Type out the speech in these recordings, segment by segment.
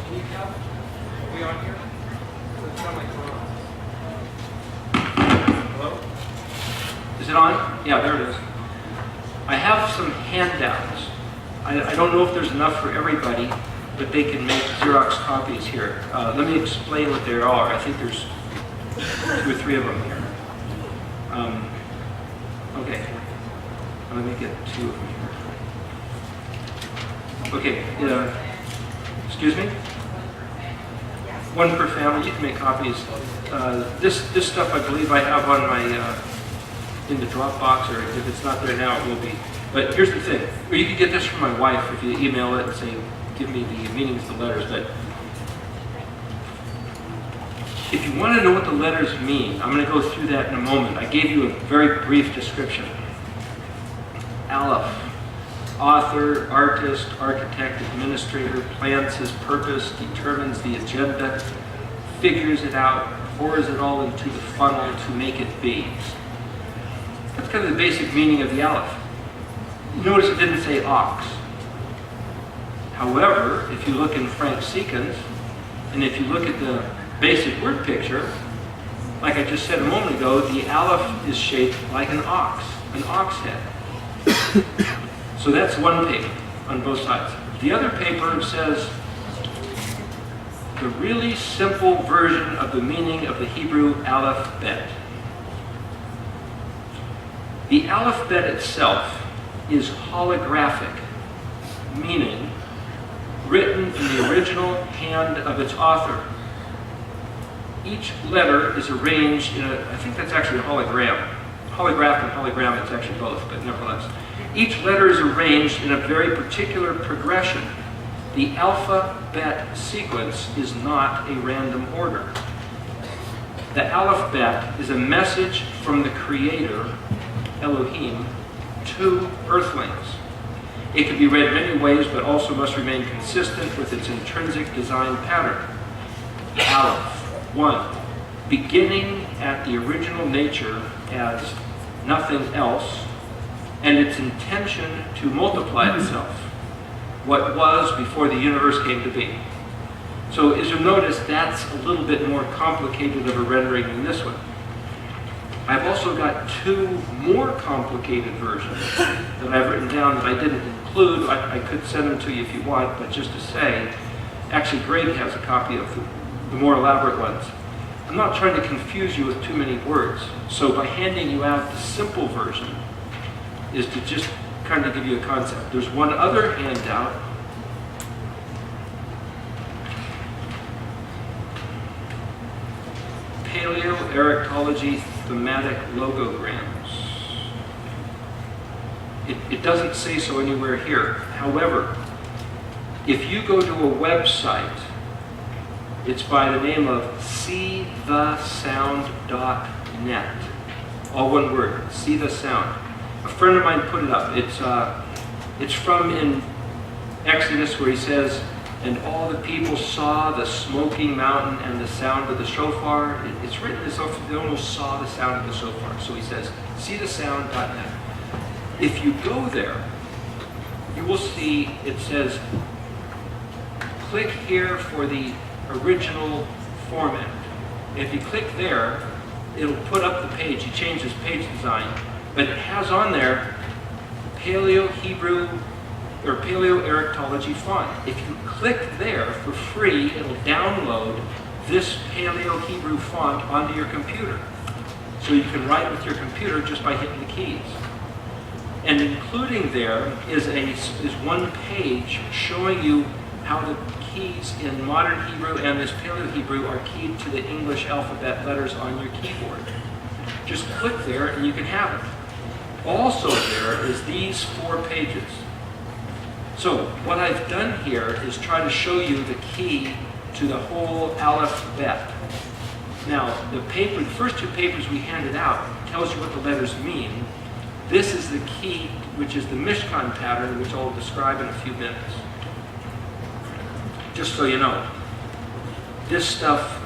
Can you tell? Are we on here? Doesn't sound like we're on. Hello? Is it on? Yeah, there it is. I have some handouts. I don't know if there's enough for everybody, but they can make Xerox copies here. Let me explain what they are. I think there's 2 or 3 of them here. Okay. Let me get 2 of them here. Okay. Excuse me? 1 per family. You can make copies. This stuff I believe I have on my in the Dropbox, or if it's not there now, it will be. But here's the thing. Or you can get this from my wife if you email it and say, give me the meanings of the letters. But if you want to know what the letters mean, I'm going to go through that in a moment. I gave you a very brief description. Aleph, author, artist, architect, administrator, plans his purpose, determines the agenda, figures it out, pours it all into the funnel to make it be. That's kind of the basic meaning of the Aleph. Notice it didn't say ox. However, if you look in Frank Seekins, and if you look at the basic word picture, like I just said a moment ago, the Aleph is shaped like an ox head. So that's one paper on both sides. The other paper says the really simple version of the meaning of the Hebrew alphabet. The alphabet itself is holographic, meaning written in the original hand of its author. Each letter is arranged in I think that's actually a hologram. Holograph and hologram, it's actually both, but nevertheless. Each letter is arranged in a very particular progression. The alphabet sequence is not a random order. The alphabet is a message from the Creator, Elohim, to earthlings. It can be read many ways, but also must remain consistent with its intrinsic design pattern. Aleph, 1, beginning at the original nature as nothing else, and its intention to multiply itself, what was before the universe came to be. So as you'll notice, that's a little bit more complicated of a rendering than this one. I've also got 2 more complicated versions that I've written down that I didn't include. I could send them to you if you want, but just to say, actually Greg has a copy of the more elaborate ones. I'm not trying to confuse you with too many words, so by handing you out the simple version is to just kind of give you a concept. There's one other handout. Paleo Eriktology Thematic Logograms. It doesn't say so anywhere here. However, if you go to a website, it's by the name of seethesound.net. All one word, See the Sound. A friend of mine put it up. It's from in Exodus where he says, and all the people saw the smoking mountain and the sound of the shofar. It's written as if they almost saw the sound of the shofar. So he says, seethesound.net. If you go there, you will see it says, click here for the original format. If you click there, it'll put up the page. He changed his page design, but it has on there Paleo Hebrew or Paleo Eriktology font. If you click there for free, it'll download this Paleo Hebrew font onto your computer. So you can write with your computer just by hitting the keys. And including there is one page showing you how the keys in modern Hebrew and this Paleo Hebrew are keyed to the English alphabet letters on your keyboard. Just click there and you can have it. Also there is these 4 pages. So what I've done here is try to show you the key to the whole alphabet. Now, the first 2 papers we handed out tells you what the letters mean. This is the key, which is the Mishkan pattern, which I'll describe in a few minutes. Just so you know, this stuff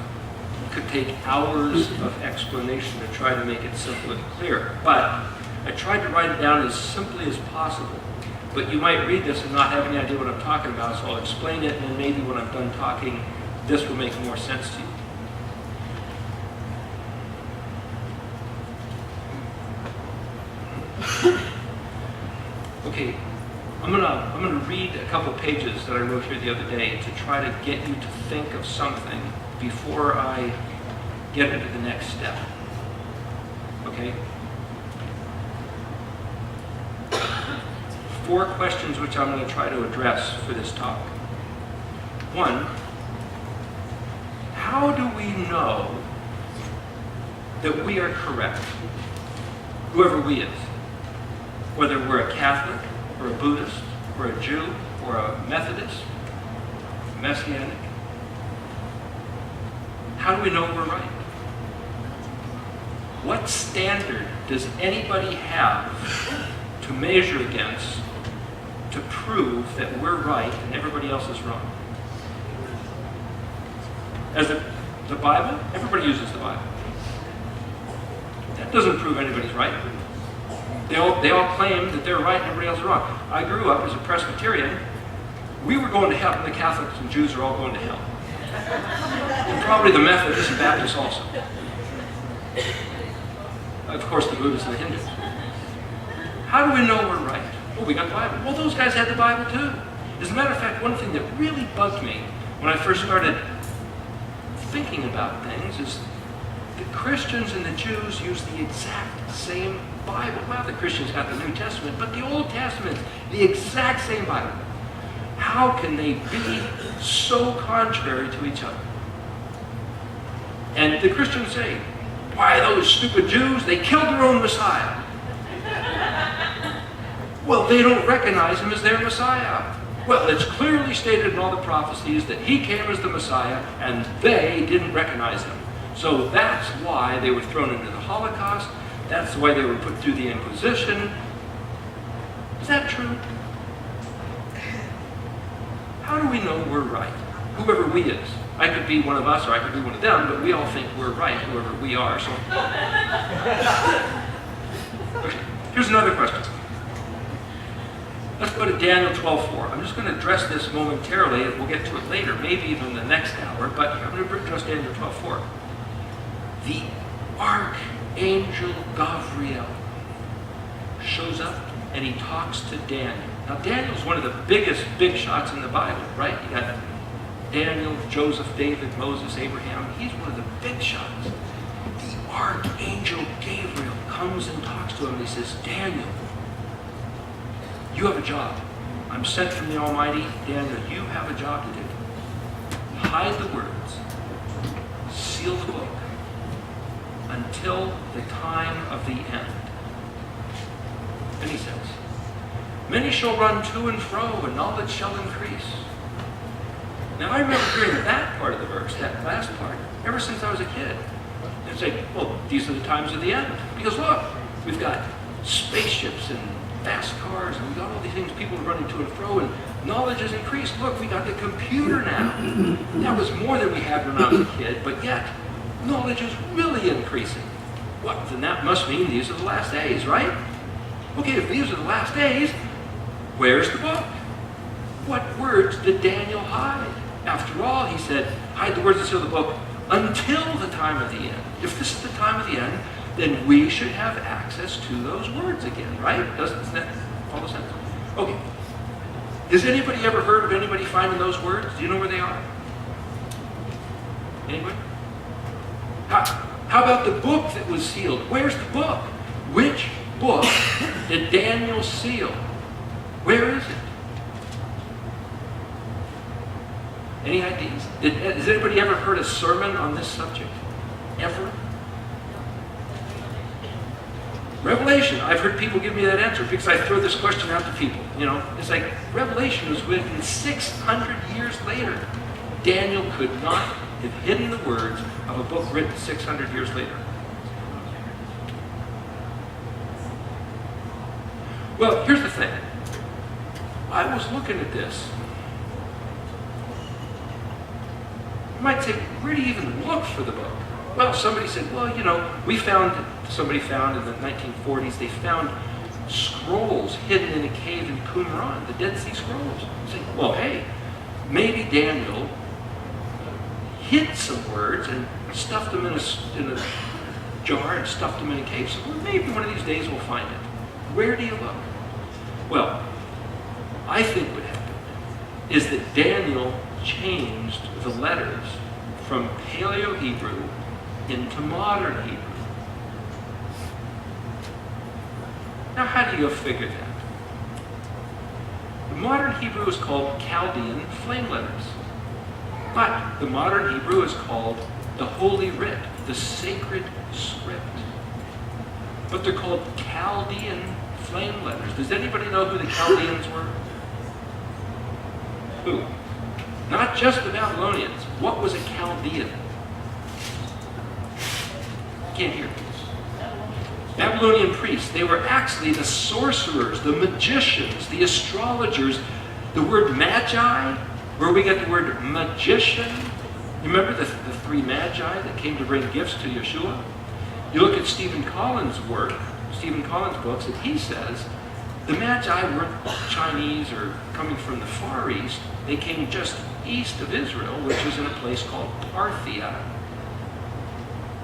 could take hours of explanation to try to make it simple and clear, but I tried to write it down as simply as possible. But you might read this and not have any idea what I'm talking about, so I'll explain it, and then maybe when I'm done talking, this will make more sense to you. Okay, I'm gonna read a couple pages that I wrote here the other day to try to get you to think of something before I get into the next step. Okay? 4 questions which I'm going to try to address for this talk. 1, how do we know that we are correct? Whoever we is. Whether we're a Catholic, or a Buddhist, or a Jew, or a Methodist, Messianic. How do we know we're right? What standard does anybody have to measure against to prove that we're right and everybody else is wrong? As the Bible, everybody uses the Bible. That doesn't prove anybody's right. They all claim that they're right and everybody else is wrong. I grew up as a Presbyterian. We were going to hell, and the Catholics and Jews are all going to hell. And probably the Methodists and Baptists also. Of course, the Buddhists and the Hindus. How do we know we're right? Well, we got the Bible. Well, those guys had the Bible too. As a matter of fact, one thing that really bugged me when I first started thinking about things is the Christians and the Jews use the exact same Bible. Well, the Christians got the New Testament, but the Old Testament, the exact same Bible. How can they be so contrary to each other? And the Christians say, why, those stupid Jews, they killed their own Messiah. Well, they don't recognize him as their Messiah. Well, it's clearly stated in all the prophecies that he came as the Messiah, and they didn't recognize him. So that's why they were thrown into the Holocaust. That's why they were put through the Inquisition. Is that true? How do we know we're right? Whoever we is. I could be one of us or I could be one of them, but we all think we're right, whoever we are. So, okay. Here's another question. Let's go to Daniel 12:4. I'm just going to address this momentarily, and we'll get to it later, maybe even the next hour, but I'm going to address Daniel 12:4. The archangel Gabriel shows up and he talks to Daniel. Now, Daniel's one of the biggest big shots in the Bible, right? You got Daniel, Joseph, David, Moses, Abraham. He's one of the big shots. The archangel Gabriel comes and talks to him and he says, Daniel, you have a job. I'm sent from the Almighty. Daniel, you have a job to do. Hide the words. Seal the book until the time of the end. And he says, many shall run to and fro, and knowledge shall increase. Now, I remember hearing that part of the verse, that last part, ever since I was a kid. And say, well, these are the times of the end. Because look, we've got spaceships and fast cars, and we've got all these things, people are running to and fro, and knowledge has increased. Look, we got the computer now. That was more than we had when I was a kid, but yet, knowledge is really increasing. Well, then that must mean these are the last days, right? Okay, if these are the last days, where's the book? What words did Daniel hide? After all, he said, hide the words and seal the book until the time of the end. If this is the time of the end, then we should have access to those words again, right? Doesn't that follow sense? Okay. Has anybody ever heard of anybody finding those words? Do you know where they are? Anybody? How about the book that was sealed? Where's the book? Which book did Daniel seal? Where is it? Any ideas? Has anybody ever heard a sermon on this subject? Ever? Revelation. I've heard people give me that answer because I throw this question out to people. You know, it's like Revelation was written 600 years later. Daniel could not have hidden the words of a book written 600 years later. Well, here's the thing. I was looking at this. You might say, where do you even look for the book? Well, somebody said, well, you know, somebody found in the 1940s, they found scrolls hidden in a cave in Qumran, the Dead Sea Scrolls. You say, well, hey, maybe Daniel hid some words and stuffed them in a jar and stuffed them in a cave. So maybe one of these days we'll find it. Where do you look? Well, I think what happened is that Daniel changed the letters from Paleo-Hebrew into modern Hebrew. Now, how do you go figure that? The modern Hebrew is called Chaldean flame letters. But the modern Hebrew is called the Holy Writ, the sacred script. But they're called Chaldean flame letters. Does anybody know who the Chaldeans were? Who? Not just the Babylonians. What was a Chaldean? Can't hear. Babylonian priests. They were actually the sorcerers, the magicians, the astrologers. The word magi, where we get the word magician. You remember the three magi that came to bring gifts to Yeshua? You look at Stephen Collins' work, Stephen Collins' books, and he says the magi weren't Chinese or coming from the Far East. They came just east of Israel, which was in a place called Parthia,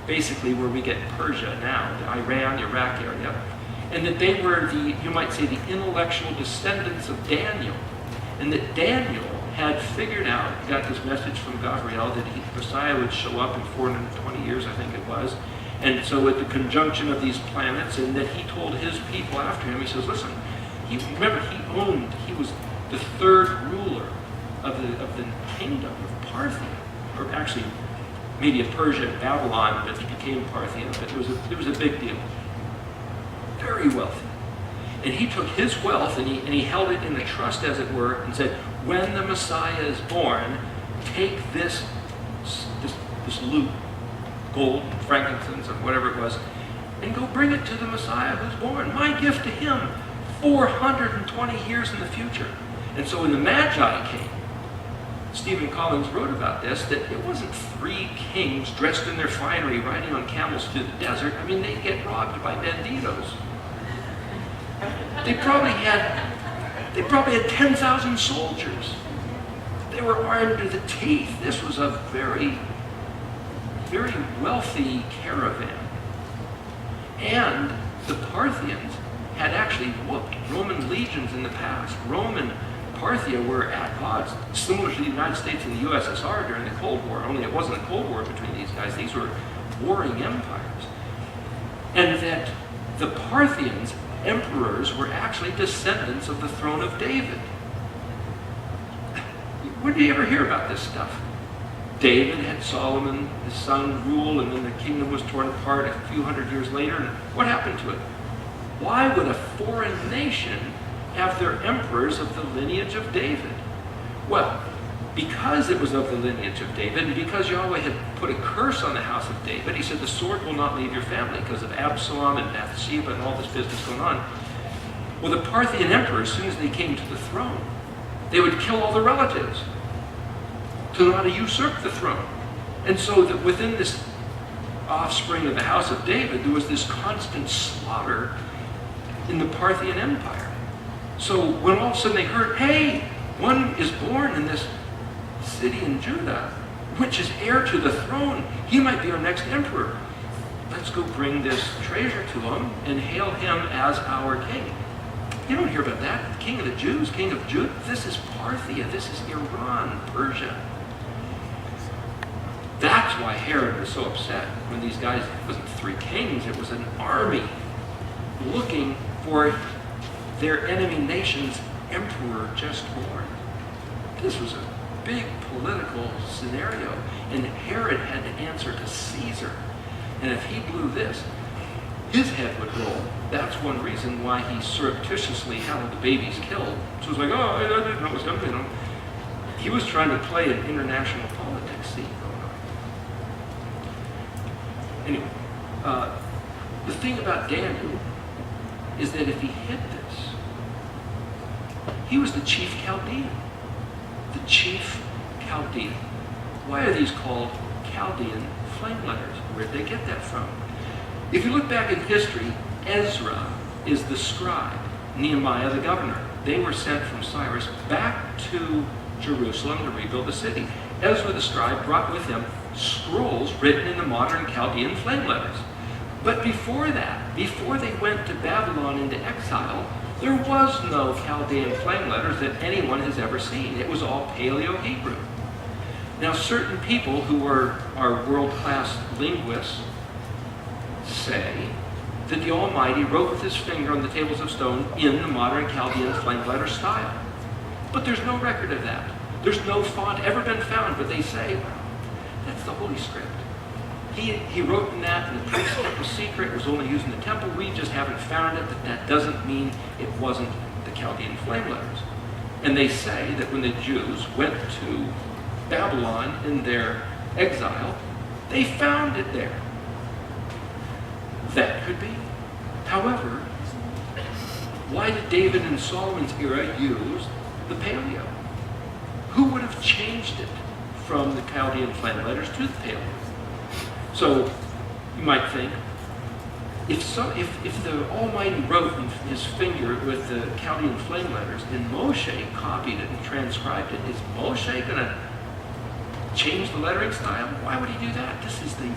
basically where we get Persia now, the Iran, Iraq area. And that they were you might say, the intellectual descendants of Daniel. And that Daniel had figured out, got this message from Gabriel that Messiah would show up in 420 years, I think it was. And so with the conjunction of these planets, and that he told his people after him, he says, listen, he was the third ruler of the kingdom of Parthia, or actually maybe of Persia and Babylon, but he became Parthian, but it was a big deal. Very wealthy. And he took his wealth and he held it in a trust, as it were, and said, when the Messiah is born, take this loot, gold, frankincense, and whatever it was, and go bring it to the Messiah who's born. My gift to him, 420 years in the future. And so when the Magi came, Stephen Collins wrote about this, that it wasn't three kings dressed in their finery riding on camels through the desert. I mean, they'd get robbed by banditos. They probably had 10,000 soldiers. They were armed to the teeth. This was a very, very wealthy caravan. And the Parthians had actually whooped Roman legions in the past. Rome and Parthia were at odds, similar to the United States and the USSR during the Cold War, only it wasn't a Cold War between these guys. These were warring empires. And that the Parthians, emperors, were actually descendants of the throne of David. When do you ever hear about this stuff? David had Solomon, his son, rule, and then the kingdom was torn apart a few hundred years later. And what happened to it? Why would a foreign nation have their emperors of the lineage of David? Well, because it was of the lineage of David, and because Yahweh had put a curse on the house of David, he said the sword will not leave your family because of Absalom and Bathsheba and all this business going on. Well, the Parthian emperors, as soon as they came to the throne, they would kill all the relatives to not usurp the throne. And so that within this offspring of the house of David, there was this constant slaughter in the Parthian Empire. So when all of a sudden they heard, hey, one is born in this city in Judah, which is heir to the throne, he might be our next emperor. Let's go bring this treasure to him and hail him as our king. You don't hear about that. The king of the Jews, king of Judah. This is Parthia. This is Iran, Persia. That's why Herod was so upset when these guys, it wasn't three kings, it was an army looking for their enemy nation's emperor just born. This was a big political scenario, and Herod had to answer to Caesar. And if he blew this, his head would roll. That's one reason why he surreptitiously had the babies killed. So it was like, oh, I didn't know it was going to be. He was trying to play an international politics scene going on. Anyway, the thing about Daniel is that if he hid this, he was the chief Chaldean. The chief Chaldean. Why are these called Chaldean flame letters? Where'd they get that from? If you look back in history, Ezra is the scribe, Nehemiah the governor. They were sent from Cyrus back to Jerusalem to rebuild the city. Ezra the scribe brought with him scrolls written in the modern Chaldean flame letters. But before that, before they went to Babylon into exile, there was no Chaldean flame letters that anyone has ever seen. It was all Paleo-Hebrew. Now, certain people who are world-class linguists say that the Almighty wrote with his finger on the tables of stone in the modern Chaldean flame letter style. But there's no record of that. There's no font ever been found, but they say, well, that's the Holy Script. He wrote in that, and the priest kept a secret. It was only used in the temple. We just haven't found it, but that doesn't mean it wasn't the Chaldean flame letters. And they say that when the Jews went to Babylon in their exile, they found it there. That could be. However, why did David in Solomon's era use the Paleo? Who would have changed it from the Chaldean flame letters to the Paleo? So you might think, if the Almighty wrote in his finger with the Chaldean flame letters and Moshe copied it and transcribed it, is Moshe going to change the lettering style? Why would he do that? This is the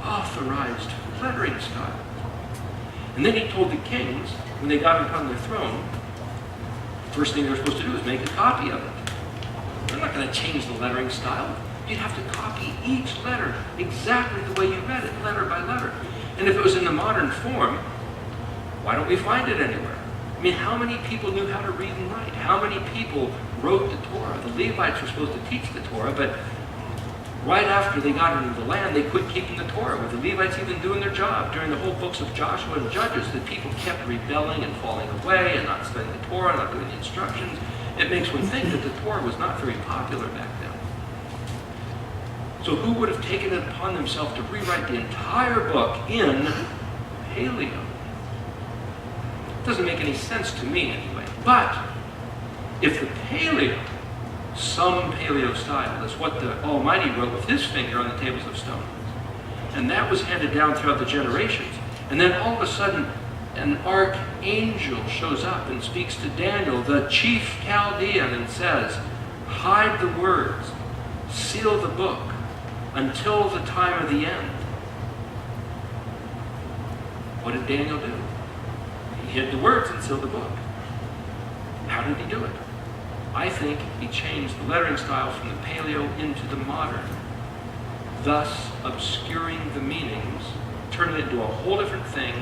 authorized lettering style. And then he told the kings, when they got upon their throne, the first thing they were supposed to do is make a copy of it. They're not going to change the lettering style. You'd have to copy each letter exactly the way you read it, letter by letter. And if it was in the modern form, why don't we find it anywhere? I mean, how many people knew how to read and write? How many people wrote the Torah? The Levites were supposed to teach the Torah, but right after they got into the land, they quit keeping the Torah, with the Levites even doing their job. During the whole books of Joshua and Judges, the people kept rebelling and falling away and not studying the Torah, not doing the instructions. It makes one think that the Torah was not very popular back then. So who would have taken it upon themselves to rewrite the entire book in Paleo? It doesn't make any sense to me anyway. But if the Paleo, some Paleo style, is what the Almighty wrote with his finger on the tables of stone, and that was handed down throughout the generations, and then all of a sudden an archangel shows up and speaks to Daniel, the chief Chaldean, and says, hide the words, seal the book, until the time of the end. What did Daniel do? He hid the words and sealed the book. How did he do it? I think he changed the lettering style from the Paleo into the modern, thus obscuring the meanings, turning it into a whole different thing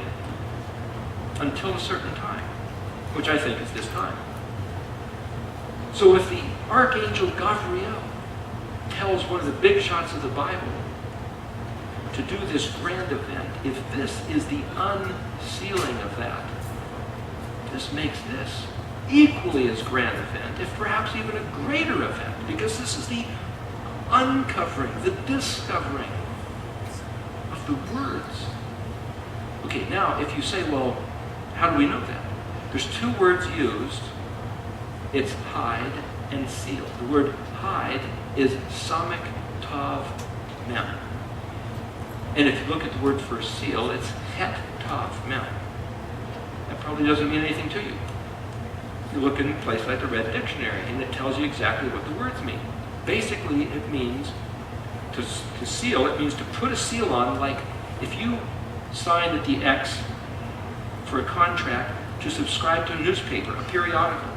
until a certain time, which I think is this time. So if the Archangel Gabriel tells one of the big shots of the Bible to do this grand event, if this is the unsealing of that, this makes this equally as grand event, if perhaps even a greater event, because this is the uncovering, the discovering of the words. Okay, now if you say, well, how do we know that? There's two words used. It's hide and seal. The word hide is samek tav mem. And if you look at the word for seal, it's het tav mem. That probably doesn't mean anything to you. You look in a place like the Red Dictionary, and it tells you exactly what the words mean. Basically, it means to seal. It means to put a seal on, like if you signed at the X for a contract to subscribe to a newspaper, a periodical,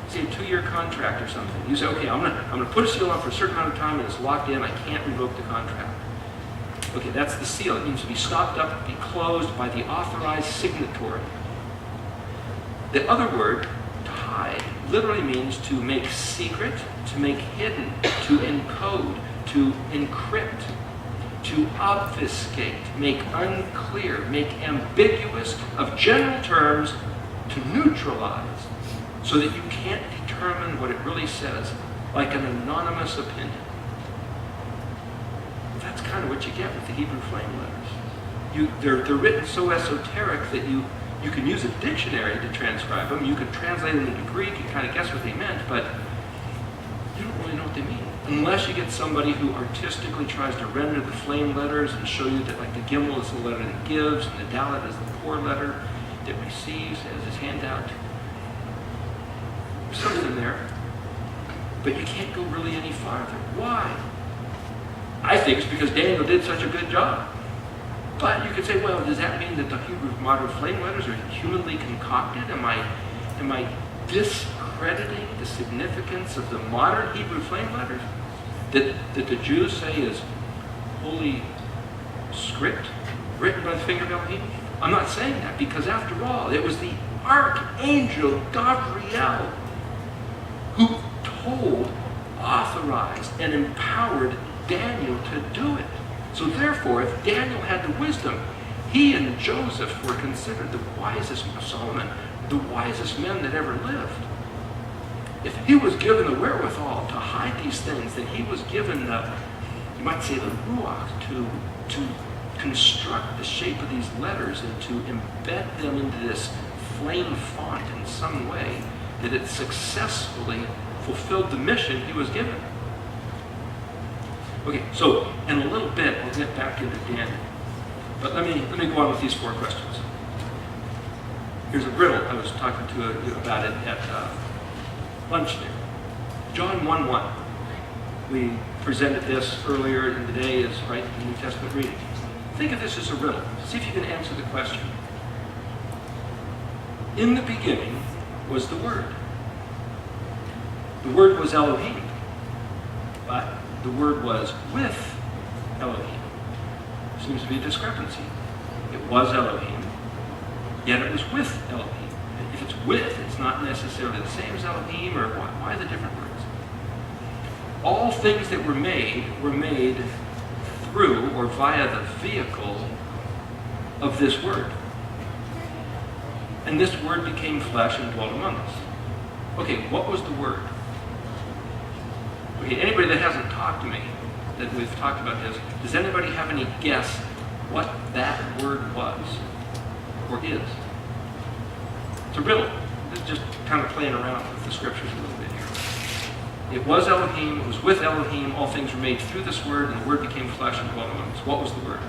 say a 2-year contract or something. You say, okay, I'm gonna put a seal on for a certain amount of time, and it's locked in. I can't revoke the contract. Okay, that's the seal. It means to be stopped up, be closed by the authorized signatory. The other word, to hide, literally means to make secret, to make hidden, to encode, to encrypt, to obfuscate, make unclear, make ambiguous of general terms, to neutralize, so that you can't determine what it really says, like an anonymous opinion. That's kind of what you get with the Hebrew flame letters. They're written so esoteric that you can use a dictionary to transcribe them. You can translate them into Greek and kind of guess what they meant, but you don't really know what they mean. Unless you get somebody who artistically tries to render the flame letters and show you that, like, the gimel is the letter that gives and the dalet is the poor letter. that receives as his handout. There's something there. But you can't go really any farther. Why? I think it's because Daniel did such a good job. But you could say, well, does that mean that the Hebrew modern flame letters are humanly concocted? Am I discrediting the significance of the modern Hebrew flame letters that the Jews say is holy script written by the finger of Elohim? I'm not saying that, because after all, it was the archangel Gabriel who told, authorized, and empowered Daniel to do it. So therefore, if Daniel had the wisdom, he and Joseph were considered the wisest, Solomon, the wisest men that ever lived. If he was given the wherewithal to hide these things, then he was given the, you might say, the ruach to construct the shape of these letters and to embed them into this flame font in some way that it successfully fulfilled the mission he was given. Okay, so in a little bit, I'll get back into Daniel. But let me go on with these 4 questions. Here's a riddle I was talking to you about it at lunch there. John 1:1. We presented this earlier in the day as right in the New Testament reading. Think of this as a riddle. See if you can answer the question. In the beginning was the Word. The Word was Elohim, but the Word was with Elohim. Seems to be a discrepancy. It was Elohim, yet it was with Elohim. If it's with, it's not necessarily the same as Elohim, or why the different words? All things that were made through or via the vehicle of this Word. And this Word became flesh and dwelt among us. Okay, what was the Word? Okay, anybody that hasn't talked to me, that we've talked about this, does anybody have any guess what that word was or is? It's a riddle. It's just kind of playing around with the scriptures a little bit here. It was Elohim, it was with Elohim, all things were made through this Word, and the Word became flesh and dwelt among us. What was the Word?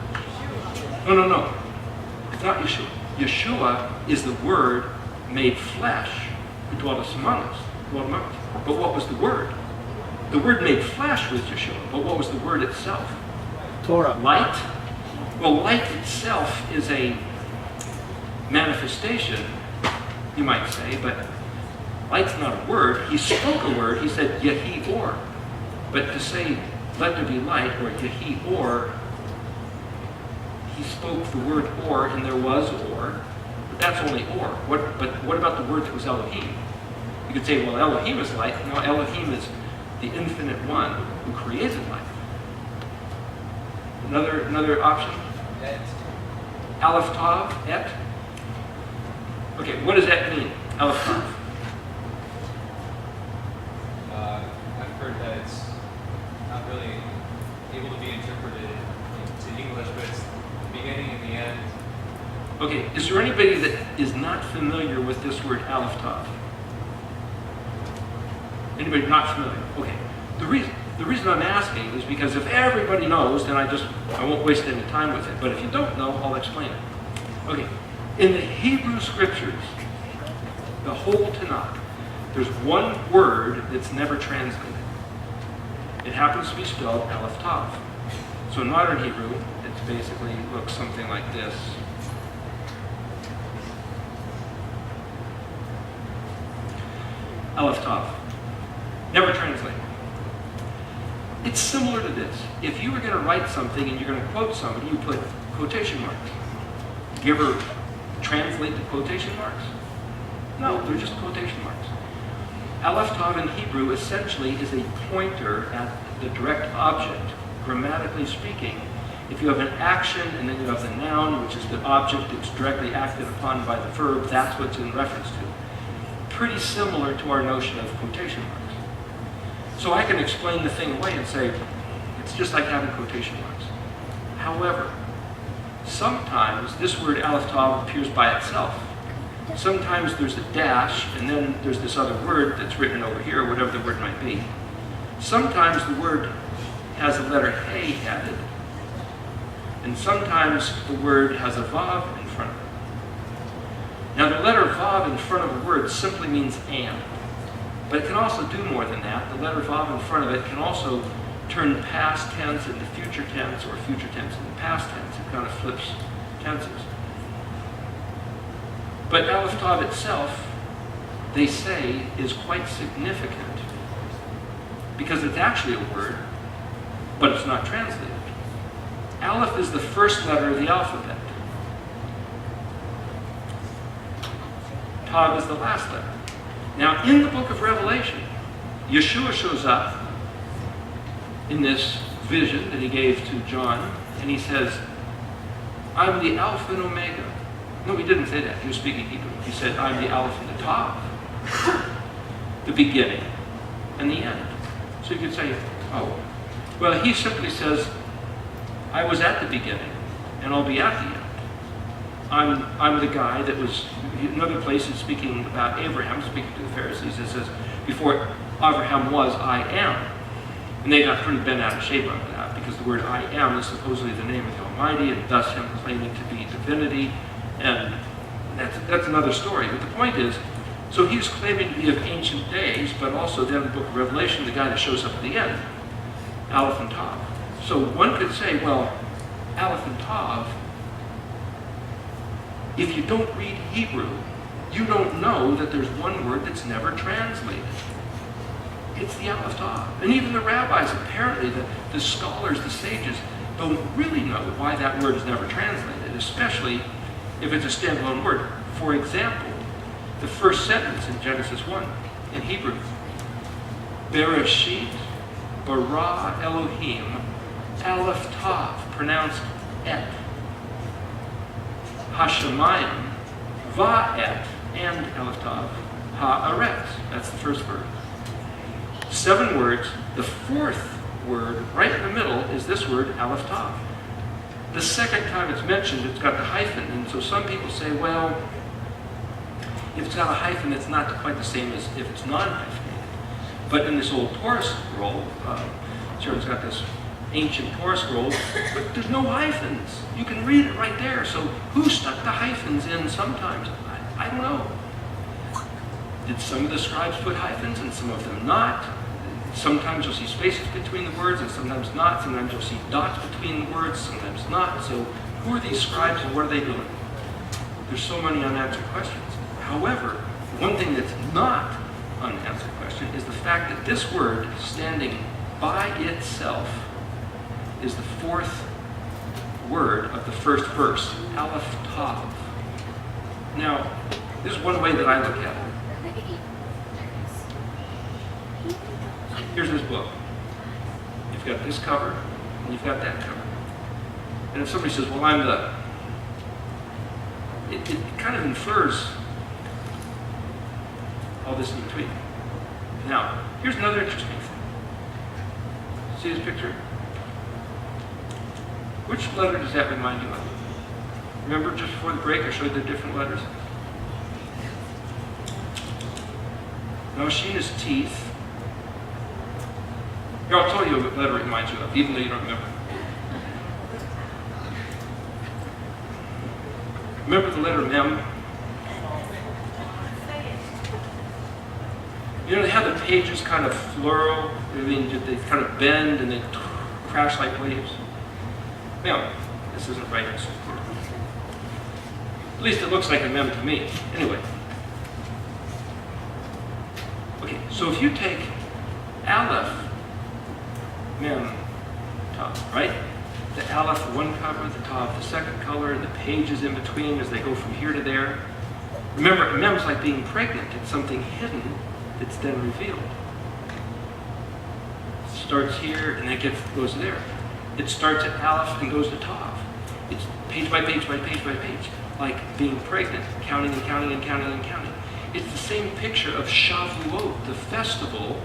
No. It's not Yeshua. Yeshua is the Word made flesh who dwelt among us. But what was the Word? The Word made flesh was Yeshua, but what was the Word itself? Torah. Light? Well, light itself is a manifestation, you might say, but light's not a word. He spoke a word. He said, Yehi or. But to say, let there be light, or Yehi or, he spoke the word or, and there was or, but that's only or. But what about the word that was Elohim? You could say, well, Elohim is light. No, Elohim is the infinite one who created life. Another option? Et. Aleph Tav, et. Okay, what does that mean? Aleph Tav. I've heard that it's not really able to be interpreted into English, but it's the beginning and the end. Okay, is there anybody that is not familiar with this word Aleph Tav? Anybody not familiar? Okay. The reason I'm asking is because if everybody knows, then I won't waste any time with it. But if you don't know, I'll explain it. Okay. In the Hebrew Scriptures, the whole Tanakh, there's one word that's never translated. It happens to be spelled Aleph Tav. So in modern Hebrew, it basically looks something like this. Aleph Tav. Never translated. It's similar to this. If you were going to write something and you're going to quote somebody, you put quotation marks. Do you ever translate the quotation marks? No, they're just quotation marks. Aleph Tav in Hebrew essentially is a pointer at the direct object. Grammatically speaking, if you have an action and then you have the noun, which is the object that's directly acted upon by the verb, that's what's in reference to. Pretty similar to our notion of quotation marks. So I can explain the thing away and say, it's just like having quotation marks. However, sometimes this word Aleph Tav appears by itself. Sometimes there's a dash, and then there's this other word that's written over here, whatever the word might be. Sometimes the word has a letter Hey added, and sometimes the word has a Vav in front of it. Now the letter Vav in front of a word simply means and. But it can also do more than that. The letter Vav in front of it can also turn past tense into future tense or future tense into past tense. It kind of flips tenses. But Aleph Tav itself, they say, is quite significant because it's actually a word, but it's not translated. Aleph is the first letter of the alphabet. Tav is the last letter. Now, in the book of Revelation, Yeshua shows up in this vision that he gave to John, and he says, I'm the Alpha and Omega. No, he didn't say that. He was speaking Hebrew. He said, I'm the Aleph and the Tav, the beginning and the end. So you could say, oh, well, he simply says, I was at the beginning, and I'll be at the end. I'm the guy that was, in other places speaking about Abraham, speaking to the Pharisees, it says, before Abraham was, I am. And they got pretty bent out of shape over that, because the word I am is supposedly the name of the Almighty, and thus him claiming to be divinity, and that's another story. But the point is, so he's claiming to be of ancient days, but also then the book of Revelation, the guy that shows up at the end, Aleph and Tav. So one could say, well, Aleph and Tav, if you don't read Hebrew, you don't know that there's one word that's never translated. It's the Aleph Tav. And even the rabbis, apparently, the scholars, the sages, don't really know why that word is never translated, especially if it's a standalone word. For example, the first sentence in Genesis 1 in Hebrew, Bereshit bara Elohim Aleph Tav, pronounced et. Hashemayim va'et, and Aleph Tav, ha'aretz. That's the first word. 7 words. The fourth word, right in the middle, is this word, Aleph Tav. The second time it's mentioned, it's got the hyphen, and so some people say, well, if it's got a hyphen, it's not quite the same as if it's non-hyphenated. But in this old Torah scroll, sure, it's got this ancient Torah scroll, but there's no hyphens. You can read it right there. So who stuck the hyphens in sometimes? I don't know. Did some of the scribes put hyphens and some of them not? Sometimes you'll see spaces between the words and sometimes not. Sometimes you'll see dots between the words, sometimes not. So who are these scribes and what are they doing? There's so many unanswered questions. However, one thing that's not unanswered question is the fact that this word, standing by itself, is the fourth word of the first verse, Aleph Tav. Now, this is one way that I look at it. Here's this book. You've got this cover, and you've got that cover. And if somebody says, well, I'm the... It kind of infers all this in between. Now, here's another interesting thing. See this picture? Which letter does that remind you of? Remember just before the break I showed the different letters? Noshin is teeth. Here, I'll tell you what letter it reminds you of, even though you don't remember. Remember the letter Mem? You know how the pages kind of furrow, I mean, they kind of bend and they crash like waves? Mem. This isn't right. At least it looks like a Mem to me. Anyway. Okay, so if you take Aleph, Mem, Tav, right? The Aleph, one cover, the Tav, the second color, and the pages in between as they go from here to there. Remember, Mem's like being pregnant. It's something hidden that's then revealed. It starts here and then goes there. It starts at Aleph and goes to Tav. It's page by page by page by page, like being pregnant, counting and counting and counting and counting. It's the same picture of Shavuot, the festival,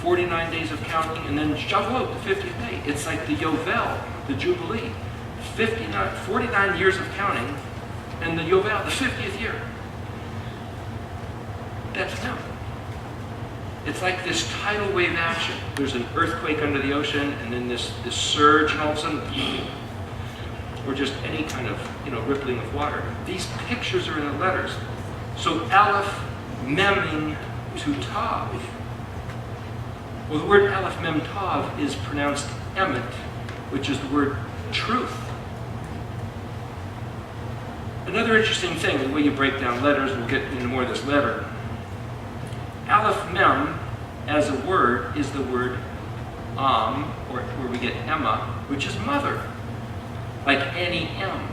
49 days of counting, and then Shavuot, the 50th day. It's like the Yovel, the Jubilee, 49 years of counting, and the Yovel, the 50th year. That's them. It's like this tidal wave action. There's an earthquake under the ocean, and then this surge, and all of a sudden, or just any kind of, rippling of water. These pictures are in the letters. So Aleph, Mem to Tav. Well, the word Aleph, Mem, Tav is pronounced Emet, which is the word truth. Another interesting thing, the way you break down letters, we'll get into more of this later. Aleph, Mem, as a word, is the word or where we get Emma, which is mother, like Annie M.